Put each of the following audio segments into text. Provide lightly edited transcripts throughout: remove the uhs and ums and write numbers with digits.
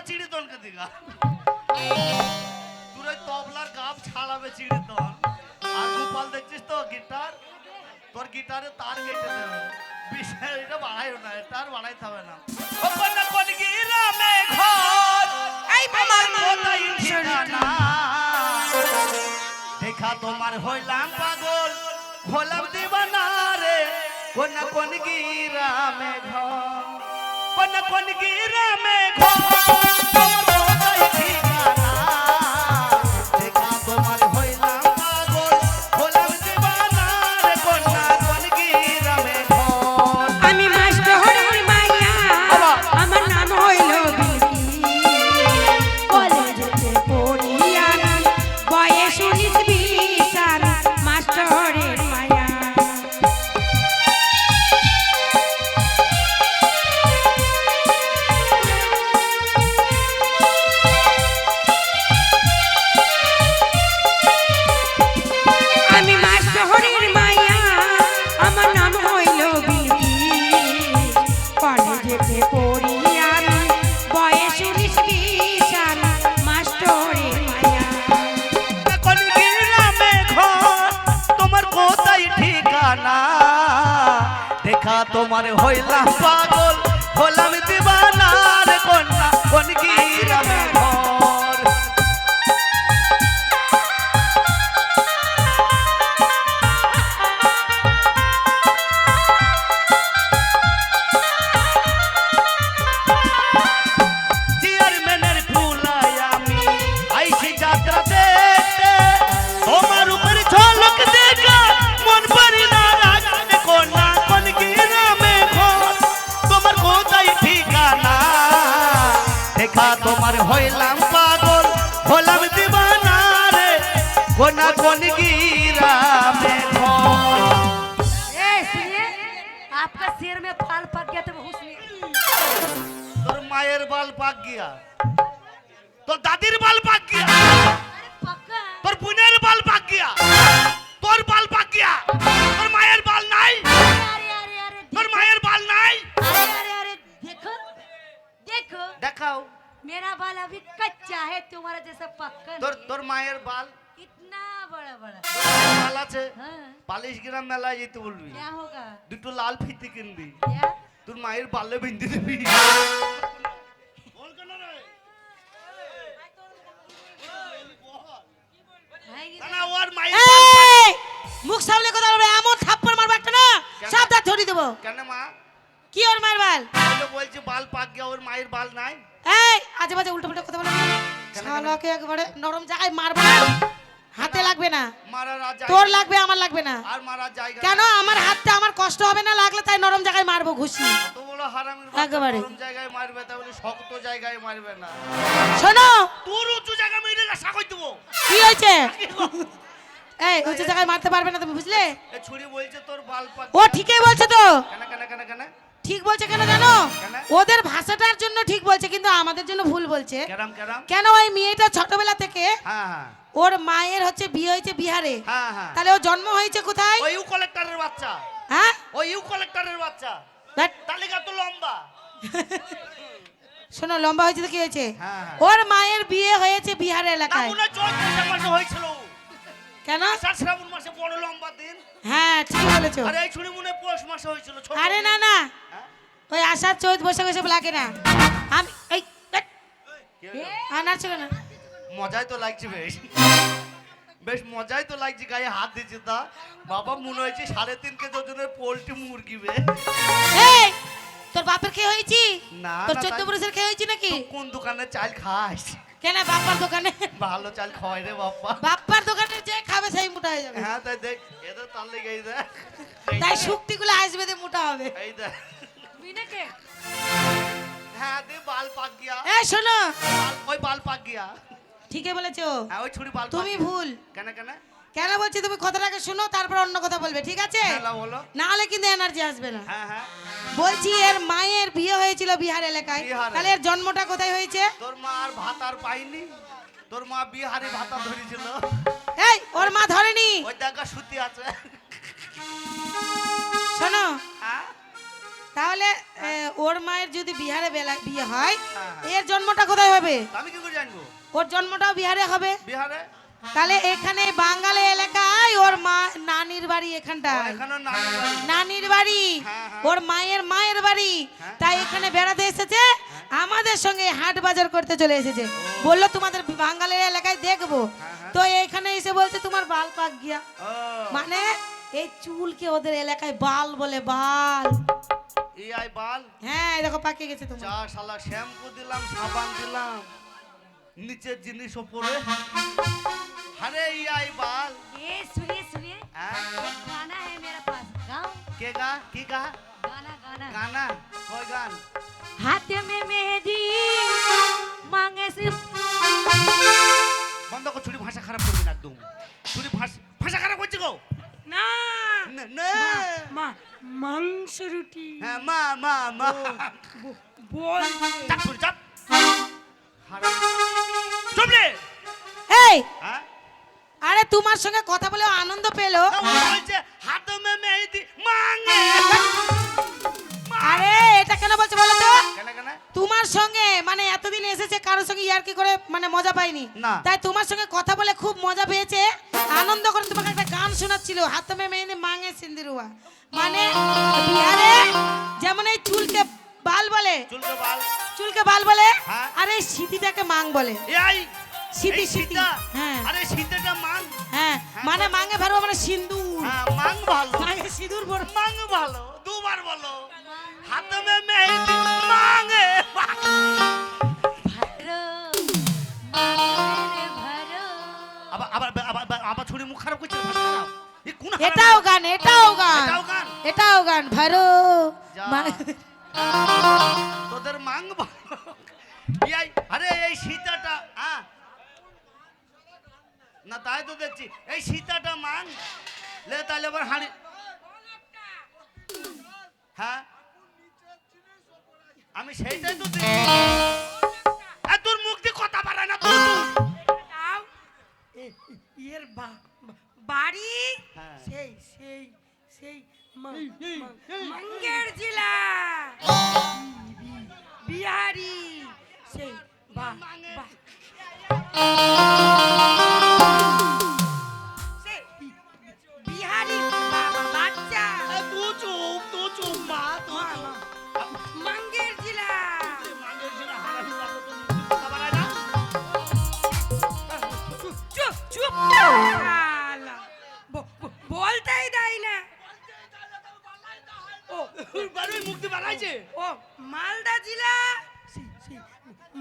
চিড়ি তনকে দিগা তোর ওই তবলার গাব ছাড়াবে চিড়ি তন আর গোপাল দেখছিস তো গিটার তোর গিটারে তার কেটে দেবে বিষয় এটা বাড়াইও না এটা আর বাড়াইতে হবে না কোন কোন গ্রামে ঘর এই আমার কোথায় ঠিকানা দেখা তোমার হইলাম পাগল হলাম দিবানা রে কোন কোন গ্রামে ঘর কোন গ্রামে ঘর তোমার কোথায় ঠিকানা দেখা তোমার হইলাম পাগল হলাম দিবানা রে কোন গ্রামে ঘর আমি মাস্টারের মাইয়া আমার নাম হইল বিলকি কলেজে পড়ি আমি বয়স 19-20 আমি মাস্টারের মাইয়া আমি মাস্টারের মাইয়া আমার নাম হইল বিলকি কলেজে পড়ি আমি বয়স 19-20 আমি মাস্টারের মাইয়া কোন গ্রামে ঘর তোমার কোথায় ঠিকানা দেখা তোমার হইলাম পাগল হলাম দিবানা রে কন্যা কোন গ্রামে ঘর চেয়ারম্যানের ফুলাই আমি আইছি যাত্রা দেখতে তোমার উপর ঝলক দেখা মন পারি না রাখতে কোনা কোন গ্রামে ঘর তোমার কোথায় ঠিকানা দেখা তোমার হইলাম পাগল হলাম দিবানা রে কোনা কোন গ্রামে ঘর ए सुनिए आपका सिर में बाल पक गया तो हुस्न তোর মায়ের বাল পাক গিয়া তোর দাদির বাল পাক গিয়া पक्का তোর বোনের বাল পাক গিয়া তোর বাল পাক গিয়া তোর মায়ের বাল নাই अरे अरे अरे তোর মায়ের বাল নাই अरे अरे अरे देखो देखो দেখাও मेरा बाल अभी कच्चा है तुम्हारा जैसा पक्का তোর नहीं। তোর মায়ের বাল इतना बड़ा बड़ा বাল আছে हाँ 40 গ্রাম মেলায় যেতে বলবি क्या होगा দুটো লাল ফিতে কিনবি क्या তোর মায়ের বালে বিন্ধি দিবি भाई না ওর মায়ের এই মুখ সামনে কথা বলবে এমন থাপ্পড় মারবা একটা না সব দাঁত ধরি দেব কেন মা কি ওর মায়ের বাল আমি তো বলছি বাল পাক গিয়া ওর মায়ের বাল নাই এই আজে বাজে উল্টো পাল্টা কথা বলবে না শালাকে একবারে নরম জায়গায় মারবো না হাতে লাগবে না মারার আর জায়গা তোর লাগবে আমার লাগবে না আর মারার জায়গা কেন আমার হাতটা আমার কষ্ট হবে না লাগলে তাই নরম জায়গায় মারবো ঘুষি কত বড় হারামির একেবারে। গরম জায়গায় মারবে তা বলে শক্ত জায়গায় মারবে না শোনো তোর উঁচু জায়গা মেরে রাখা কই দেবো কি হয়েছে এই উঁচু জায়গায় মারতে পারবে না তুমি বুঝলে এ ছুরি বলছে তোর বাল পাক ও ঠিকই বলছে তো কেন কেন কেন কেন ঠিক বলছে কেন জানো কেন? ওদের ভাষাটার জন্য ঠিক বলছে কিন্তু আমাদের জন্য ভুল বলছে কেরাম কেরাম কেন ওই মেয়েটা ছোটবেলা থেকে হ্যাঁ হ্যাঁ ওর মায়ের হচ্ছে বিয়ে হয়েছে বিহারে হ্যাঁ হ্যাঁ তাহলে ও জন্ম হয়েছে কোথায় ওই ইউ কালেক্টরের বাচ্চা হ্যাঁ ওই ইউ কালেক্টরের বাচ্চা ধ্যাৎ, তালিকা তো লম্বা শোনো লম্বা হয়েছে তো কি হয়েছে হ্যাঁ, হ্যাঁ। ওর মায়ের বিয়ে হয়েছে বিহার না এলাকায় মনে হয় চৈত্র মাসে হয়েছিল কেন আষাঢ় শ্রাবণ মাসে বড় লম্বা দিন হ্যাঁ ঠিক বলেছো আর এই ছুরি মনে হয় পৌষ মাসে হয়েছিল ছোট আরে দিন। না না হ্যাঁ? ওই আষাঢ় চৈত বৈশাখ এসব লাগে না আমি এই ধ্যাৎ, কি হলো? নাচছো কেন মজাই তো লাগছে বেশ বেশ মজাই তো লাগছে গায়ে হাত দিচ্ছে তা বাবা মনে হয়েছে 3.5 কেজি ওজনের পোল্ট্রি মুরগি বে এই তোর বাপের খেয়ে হয়েছি না, তোর না, 14 তাই- পুরুষের খেয়ে হয়েছি নাকি তুই কোন দোকানে চাল খাস কেন বাপ্পার দোকানে ভালো চাল খাওয়াই রে বাপ্পা বাপ্পার দোকানে যে খাবে সেই মোটা হয়ে যাবে হ্যাঁ তাই দেখ এদের তার লেগে এই দেখ তাই শুক্তিগুলো আসবে দিয়ে মোটা হবে এই দেখ बिना के হ্যাঁ দে বাল পাক গিয়া এই শোনো ওই বাল পাক গিয়া ঠিকই বলেছো হ্যাঁ ওই ছুরি বাল পাক তুমি গিয়া। ভুল কেন কেন কেন বলছি তুমি কথাটাকে শোনো তারপর অন্য কথা বলবে ঠিক আছে হ্যাঁ বলো না হলে কিন্তু এনার্জি আসবে না হ্যাঁ হ্যাঁ বলছি এর মায়ের বিয়ে হয়েছিল বিহার এলাকায় বিহারে। তাহলে এর জন্মটা কোথায় হয়েছে তোর মা আর ভাত আর পাইনি তোর মা বিহারি ভাতা ধরেছিল এই ওর মা ধরেনি ওই দেখা সুতি আছে শোনো হ্যাঁ তাহলে ওর মায়ের যদি বিহারে বিয়ে হয় হ্যাঁ। এর জন্মটা কোথায় হবে? আমি কি করে জানবো? ওর জন্মটাও বিহারে হবে। বিহারে? তাহলে এখানে বাঙালি এলাকায় ওর মা নানির বাড়ি এখানটায়। এখানে নানি বাড়ি। নানির বাড়ি হ্যাঁ, হ্যাঁ। ওর মায়ের বাড়ি। হ্যাঁ। তাই এখানে বেড়াতে এসেছে, আমাদের সঙ্গে হাট বাজার করতে চলে এসেছে। বললো তোমাদের বাঙালি এলাকায় দেখবো। হ্যাঁ। তো এখানে এসে বলছে তোমার বাল পাক গিয়া। ও, মানে এই চুলকে ওদের এলাকায় বাল বলে, বাল। এই আই বাল। হ্যাঁ এই দেখো পাকে গেছে তোমার। যা শালা শ্যাম্পু দিলাম, সাবান দিলাম, নিচের জিনিস ওপরে। আরে এই আই বাল। ये सुनिए सुनिए হ্যাঁ? एक गाना है मेरे पास गाओ কে গা? কি গা? गाना गाना গানা? কয় গান? हाथ में मेहंदी मांगे से বন্ধ কর, ছুরি ভাষা খারাপ করবি না একদম। ছুরি ভাষা খারাপ করছে গো। ना না, না। मांस रोटी হ্যাঁ, মা মা মা। बोल চাপ ছুরি, চাপ। হারাম। চুপ রে। এই হ্যাঁ? আরে তোমার সঙ্গে কথা বলে ও আনন্দ পেলো। ও বলছে হাত মে মেহেদি মাঙ্গে। আরে এটা কেন বলছে বলো তো? কেন কেন? তোমার সঙ্গে মানে এতদিন এসেছে কারোর সঙ্গে ইয়ার্কি করে মানে মজা পাইনি। না। তাই তোমার সঙ্গে কথা বলে খুব মজা পেয়েছে, আনন্দ করে তোমাকে একটা গান শোনাচ্ছিল, হাত মে মেহেদি মাঙ্গে সিন্দুরুয়া। মানে বিহারে যেমন এই চুলকে বাল বলে, চুলকে বাল। চুলকে বাল বলে, হ্যাঁ। আর এই সিঁথিটাকে মাং বলে। এই সিঁথি, এই সিঁথি। সীতা। হ্যাঁ। আরে সীতাটা মাং। হ্যাঁ মানে মাঙ্গে ভরবো মানে সিন্দুর। হ্যাঁ, মাং ভালো। মাঙ্গে সিঁদুর ভরবো। মাং ভালো। দুবার বলো। হাত মে মেহেদি মাঙ্গে। भरो मेरे भरो আবার আবার আবার আবার ছুরি মুখ খারাপ করছে, ভাষা খারাপ। এই কোন হারাম? এটাও গান, এটাও গান, এটাও গান? এটাও গান। ভারো যা। মা- তোদের মাং ভালো। এই আরে এই সীতাটা না, তাই তো দেখছি এই সীতাটা মাং লে, তাহলে আবার হাঁড়ি। হ্যাঁ, আমি সেইটাই তো দেখছি। তোর মুখ দিয়ে কথা পারে না তুই। এর বাড়ি হ্যাঁ। সেই সেই সেই মঙ্গের জেলা বিহারি সেই সেই বিহারি বাচ্চা তুই চুপ মা, তুই চুপ। মঙ্গের জেলা মাঙ্গের জন্য হারামি লাগলো, তোর মুখ দিয়ে কথা পারে না। চুপ চুপ শালা, বলতেই দেয় না। ও বারোই মুখ দিয়ে বাড়াইছে। ও মালদা জেলা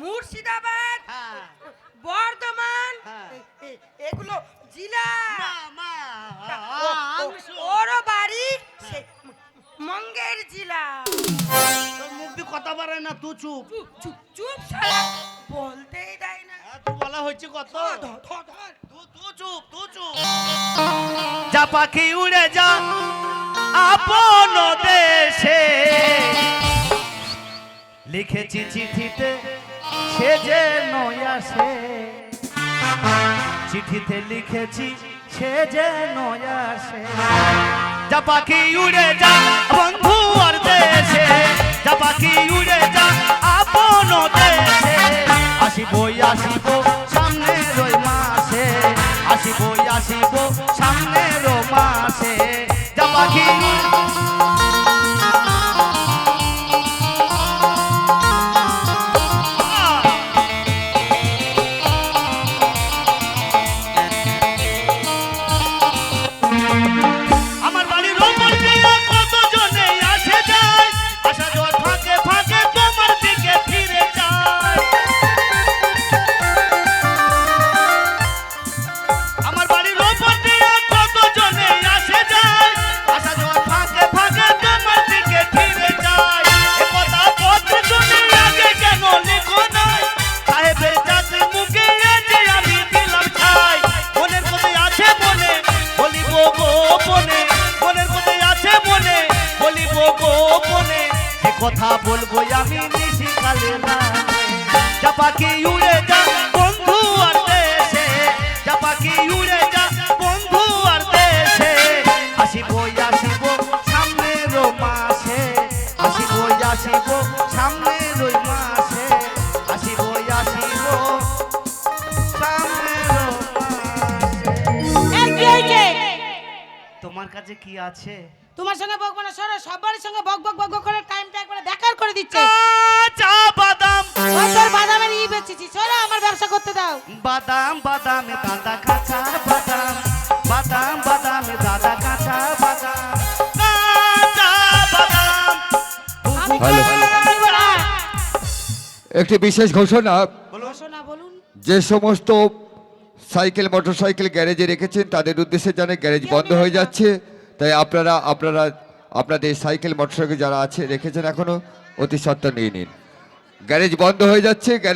মুর্শিদাবাদ হ্যাঁ, বর্ধমান হ্যাঁ। এগুলো জেলা মা ওরও বাড়ি সেই মঙ্গের জেলা। তোর মুখ দিয়ে কথা পারে না, তুই চুপ। চুপ চুপ চুপ শালা, বলতেই দেয় না। তুই বলা হচ্ছে কত? ধর, ধর, ধর। তুই চুপ। যা পাখি উড়ে যা আপন দেশে, লিখেছি চিঠিতে সে যে নয় আসে। চিঠিতে লিখেছি সে যে নয় আসে। যা পাখি উড়ে যা বন্ধু আর দেশে, যা পাখি উড়ে যা আপন দেশে। আসিবই আসিব সামনের ওই মাসে, আসিবই আসিব সামনের ও মাসে। যা পাখি আমার বাড়ির ওপর দিয়ে কত জনে আসে যায়, আসা যাওয়ার ফাঁকে ফাঁকে তোমার দিকে ফিরে যায়। আমার বাড়ির ওপর দিয়ে কত জনে আসে যায়, আসা যাওয়ার ফাঁকে ফাঁকে তোমার দিকে ফিরে যায়। এ কথা পত্র শুনে আগে কেন লিখো নাই, সাহেবের চাকরি মুখে যে আমি দিলাম ছাই। মনের কোথায় আছে মনে বলিব গোপনে, মনের কোথায় আছে মনে বলিব গোপনে। সে কথা বলবো আমি নিশিকালে না। যা পাখি উড়ে যা বন্ধু আর দেশে, যা পাখি উড়ে যা বন্ধু আর দেশে। আসিব আসিব সামনের মাসে, আসিব আমার কাছে কি আছে? তোমার সঙ্গে বকবো না, সরো। সবার সঙ্গে বক বক বক বক করে টাইমটা একবারে বেকার করে দিচ্ছে। চা বাদাম ওই তোর বাদামের ই বেচেছি, সরো, আমার ব্যবসা করতে দাও। বাদাম বাদামে দাদা কাঁচা বাদাম, বাদাম বাদামে দাদা কাঁচা বাদাম, কাঁচা বাদাম। আমি হ্যালো। বাদাম নিবো না। একটি বিশেষ ঘোষণা, ঘোষণা বলুন। যে সমস্ত সাইকেল মোটরসাইকেল গ্যারেজে রেখেছেন তাদের উদ্দেশ্যে জানাই গ্যারেজ বন্ধ হয়ে যাচ্ছে, তাই আপনাদের সাইকেল মোটরসাইকেল যারা আছে রেখেছেন এখনো অতি সত্বর নিয়ে নিন। গ্যারেজ বন্ধ হয়ে যাচ্ছে। গ্যারেজ